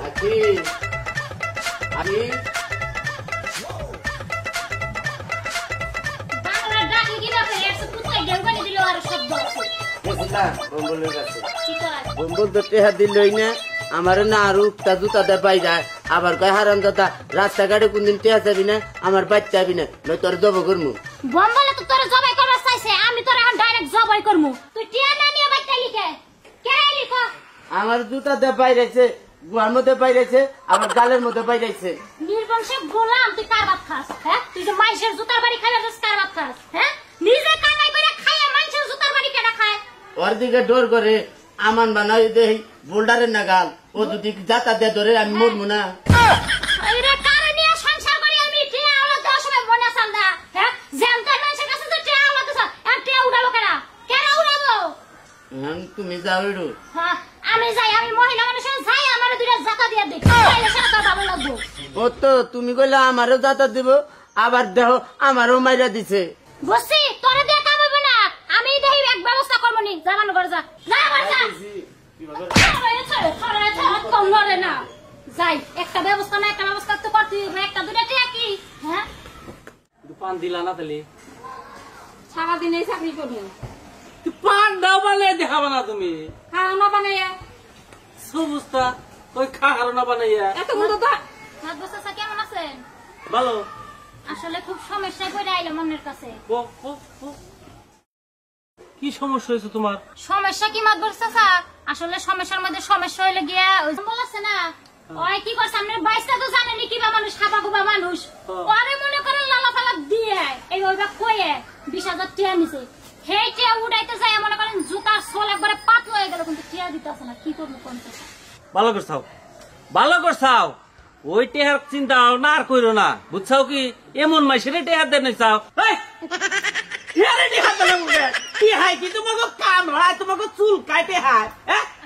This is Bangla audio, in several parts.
আছি আমি বাংলা ডাকি কি না ফের এসে পুতাই দেওগানি দিল আর শব্দ আছে বুঝলা বম্বলের কাছে কি কয় বম্বল তো টেহা দিলই না আমার না আর উঠতা জুতাতে পাই যায় আবার কয় হারাম দাদা রাস্তাঘাটে কোনদিন টেহা যাবি না আমার বাচ্চা যাবি না নয় তোর জব করমু বম্বলে তো তোরে জবাই করবার চাইছে আমি তোরে এখন ডাইরেক্ট জবাই করমু তুই টিয়া না নিয়ে বাইতে লিখে কে লিখো আমার জুতাতে পাইরেছে গুয়ার মধ্যে পাইরেছে আমার গালের মধ্যে পাইরেছে নির্বংশে গোলাম তুই কার ভাত খাস হ্যাঁ তুই যে মাইশের জুতার বাড়ি খাইয়া যাস কার ভাত খাস হ্যাঁ নিজে কামাই করে খাইয়া মাইশের জুতার বাড়ি কেডা খায় ওর দিকে ডোর করে আমান বানাই দেই বোল্ডারের না গাল ও যদি যাতা দে ধরে আমি মরমু না আরে কারে নিয়ে সংসার করি আমি টিয়া আলো দেওয়ার সময় মনে আসাল না হ্যাঁ জানতার মানুষের কাছে তো টিয়া আলো দিছ আর টিয়া উড়ালো কেডা উড়ালো তুমি যাও এডু হ্যাঁ আমি যাই আমি মহিলা মানুষের যাই আমার দুইটা জাতা দিয়া দেখ তাইলে সারা ভালো লাগবো ও তো তুমি কইলে আমারও যাতা দিব আবার দেহ আমারও মাইরা দিছে বসি তোরে দিয়ে কাম হইব না আমি দেই এক ব্যবস্থা করব নি জামানো করে যা না যা কম নড়ে না যাই একটা ব্যবস্থা না একটা ব্যবস্থা তো করতে হবে একটা দুটা টিয়া কি হ্যাঁ পান দিলা না তাহলে সারাদিন এই চাকরি করবো পান দাও বানাই দেখাবা না তুমি খাওয়া বানাইয়া সবুজটা ওই খাহারো না বানাইয়া এত মতো তো সাত বছর কেমন আছেন ভালো আসলে খুব সমস্যায় পড়ে আইলাম মনের কাছে ও, ও, ও। কি সমস্যা হয়েছে তোমার সমস্যা কি মাত বলছে স্যার আসলে সমস্যার মধ্যে সমস্যা হইলে গিয়া ওই বলছে না ওই কি করছে আপনার বাইসটা তো জানেনি কিবা মানুষ হাবা গুবা মানুষ পরে মনে করেন লালা ফালা দিয়ে এই ওইবা কয়ে 20,000 টিয়া নিছে সেই টিয়া উড়াইতে যায় মনে করেন জুতার সোল একবারে পাতলা হয়ে গেল কিন্তু টিয়া দিতেছে না কি করবো কোন ভালো করছাও ভালো করছাও ওই টেহার চিন্তা না আর কইরো না বুঝছাও কি এমন মাইসের টেহার দেন চাও তোমাকে কাম হয় তোমাকে চুল কাটে হয়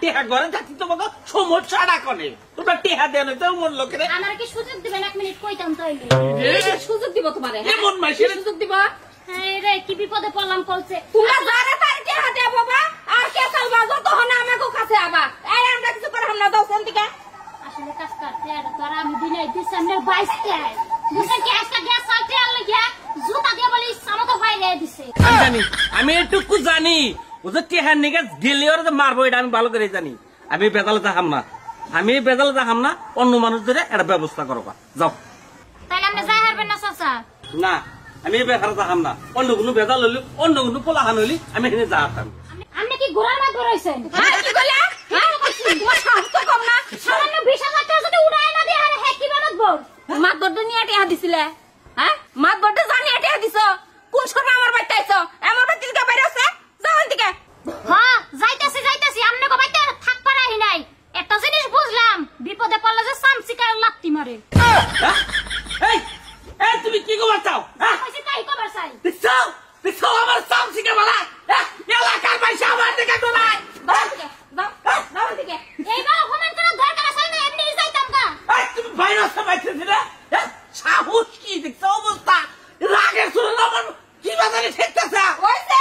টেহা ঘরে থাকছি তোমাকে সমস্যাটা করে তোমরা টেহা দেন মন লোকের আমার কি সুযোগ দিবেন 1 মিনিট কইতাম তাইলে সুযোগ দিব তোমারে এমন মাইসের সুযোগ দিব হ্যাঁ রে কি বিপদে পড়লাম কলছে তোমরা যারা তারকে হাতে বাবা আর কে চালবা যত হনা আমাকে কাছে আবা এই আমরা কিছু করে আমরা দাও কোন দিকে আসলে কাজ করতে আর তোরা আমি দিনে ডিসেম্বর 22 টায় বুঝছেন কি আজকে গ্যাস সালতে আর লাগিয়া জুতা দিয়ে বলি সামতো ফাইলে দিছে আমি এটুকু জানি ও যে টেহার নিকে গেলে ওরা যে মারবো এটা আমি ভালো করে জানি আমি বেতালে যাহাম না অন্য মানুষ ধরে একটা ব্যবস্থা করো যাও তাইলে আপনি যাই হারবেন না চাচা না আমি বেকার যাহাম না অন্য কোনো বেদাল হইলি অন্য কোনো পোলাহান হইলি আমি এখানে যাহাতাম আপনি কি ঘোড়ার মাছ ধরাইছেন হ্যাঁ কি কইলা হ্যাঁ তোমার সাহস তো কম না সামান্য 20,000 টাকা যদি উড়াই না দিয়ে আর হ্যাঁ কি বানাবো মাত বড় নিয়ে টিয়া দিছিলে হ্যাঁ মাত বড় জানি টিয়া দিছো কোন সময় আমার বাড়িতে আইছো আমার বাড়িতে থেকে বাইরে আছে যাও দিকে হ্যাঁ যাইতাছি আপনি কো বাইতে থাক পারাই নাই একটা জিনিস বুঝলাম বিপদে পড়লে যে সামসিকার লাত্তি মারে এই এই তুমি কি কবার চাও কইছি তাই কবার চাই দেখছো আমার সামসিকে বলা এলাকার পয়সা আমার দিকে তোলাই যাও দিকে যাও দিকে এইবার অপমান করার দরকার আছে না এমনি যাইতাম গা তুমি ভাইরাস পাইতেছি না সাহস কি দেখছো অবস্থা রাগের শুনে আমার কি বাজারে ঠেকতেছে ওইছে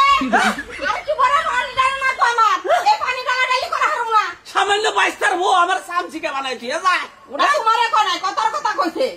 আর কি বড় পানি ডাল না তো আমার এই পানি ডালা ডালি করা হারুম না সামান্য বাইস্তার ও আমার সামসিকে বানাই দিয়ে যায় ওটা তোমারে কোনায় কতর কথা কইছে